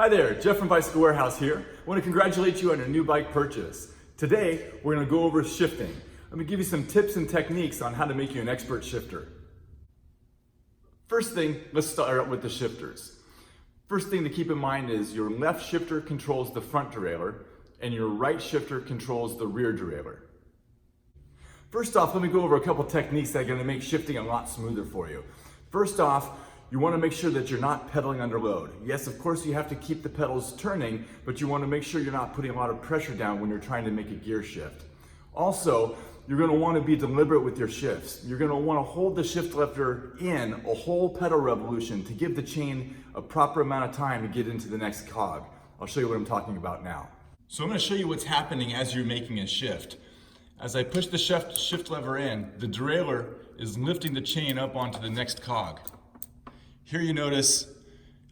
Hi there, Jeff from Bicycle Warehouse here. I want to congratulate you on your new bike purchase. Today, we're going to go over shifting. Let me give you some tips and techniques on how to make you an expert shifter. First thing, let's start out with the shifters. First thing to keep in mind is your left shifter controls the front derailleur and your right shifter controls the rear derailleur. First off, let me go over a couple techniques that are going to make shifting a lot smoother for you. First off, you want to make sure that you're not pedaling under load. Yes, of course you have to keep the pedals turning, but you want to make sure you're not putting a lot of pressure down when you're trying to make a gear shift. Also, you're going to want to be deliberate with your shifts. You're going to want to hold the shift lever in a whole pedal revolution to give the chain a proper amount of time to get into the next cog. I'll show you what I'm talking about now. So I'm going to show you what's happening as you're making a shift. As I push the shift lever in, the derailleur is lifting the chain up onto the next cog. Here you notice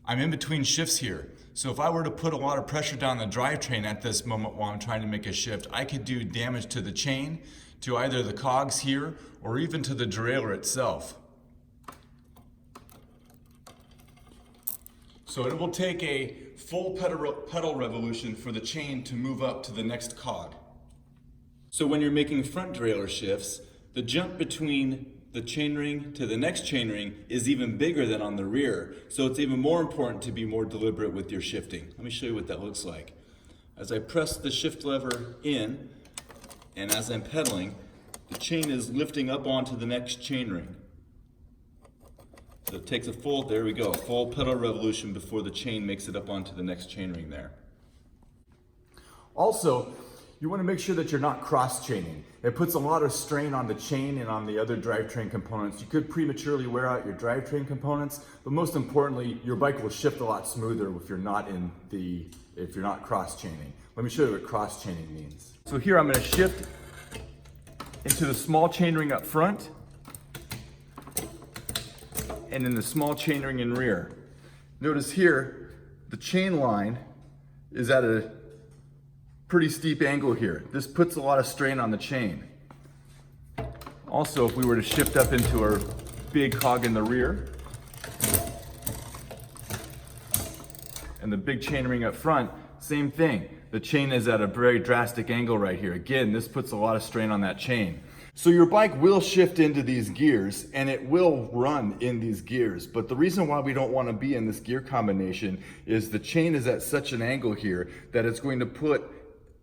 I'm in between shifts here. So if I were to put a lot of pressure down the drivetrain at this moment while I'm trying to make a shift, I could do damage to the chain, to either the cogs here, or even to the derailleur itself. So it will take a full pedal revolution for the chain to move up to the next cog. So when you're making front derailleur shifts, the jump between the chainring to the next chainring is even bigger than on the rear. So it's even more important to be more deliberate with your shifting. Let me show you what that looks like. As I press the shift lever in, and as I'm pedaling, the chain is lifting up onto the next chainring. So it takes a full, there we go, full pedal revolution before the chain makes it up onto the next chainring there. Also, you want to make sure that you're not cross-chaining. It puts a lot of strain on the chain and on the other drivetrain components. You could prematurely wear out your drivetrain components, but most importantly, your bike will shift a lot smoother if you're not cross-chaining. Let me show you what cross-chaining means. So here I'm going to shift into the small chainring up front and in the small chainring in rear. Notice here, the chain line is at a pretty steep angle here. This puts a lot of strain on the chain. Also, if we were to shift up into our big cog in the rear and the big chainring up front, same thing. The chain is at a very drastic angle right here. Again, this puts a lot of strain on that chain. So your bike will shift into these gears and it will run in these gears. But the reason why we don't want to be in this gear combination is the chain is at such an angle here that it's going to put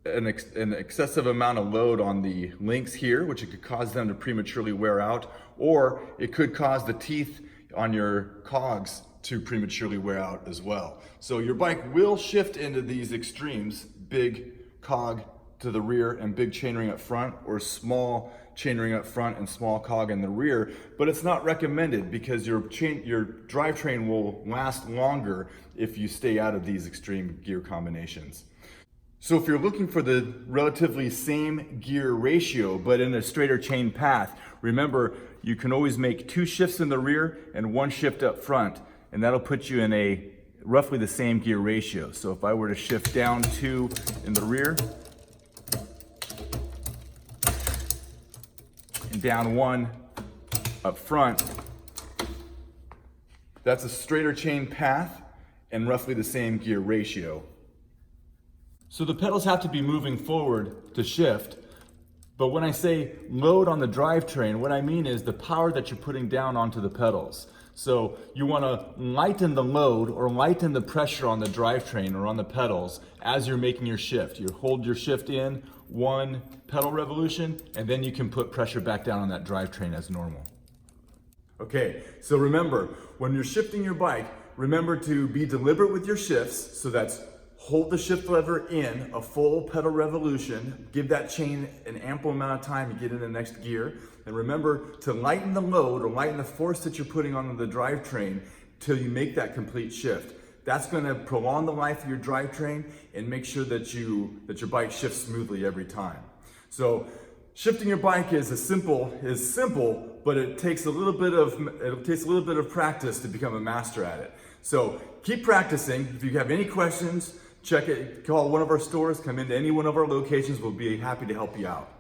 an excessive amount of load on the links here, which it could cause them to prematurely wear out, or it could cause the teeth on your cogs to prematurely wear out as well. So your bike will shift into these extremes, big cog to the rear and big chainring up front, or small chainring up front and small cog in the rear, but it's not recommended because your drivetrain will last longer if you stay out of these extreme gear combinations. So if you're looking for the relatively same gear ratio, but in a straighter chain path, remember, you can always make 2 shifts in the rear and 1 shift up front, and that'll put you in a roughly the same gear ratio. So if I were to shift down 2 in the rear and down 1 up front, that's a straighter chain path and roughly the same gear ratio. So the pedals have to be moving forward to shift, but when I say load on the drivetrain, what I mean is the power that you're putting down onto the pedals. So you want to lighten the load or lighten the pressure on the drivetrain or on the pedals as you're making your shift. You hold your shift in 1 pedal revolution, and then you can put pressure back down on that drivetrain as normal. Okay, so remember, when you're shifting your bike, remember to be deliberate with your shifts, so that's hold the shift lever in a full pedal revolution, give that chain an ample amount of time to get in the next gear, and remember to lighten the load or lighten the force that you're putting on the drivetrain till you make that complete shift. That's going to prolong the life of your drivetrain and make sure that your bike shifts smoothly every time. So shifting your bike is simple, but it takes a little bit of practice to become a master at it. So keep practicing. If you have any questions, check it, call one of our stores, come into any one of our locations. We'll be happy to help you out.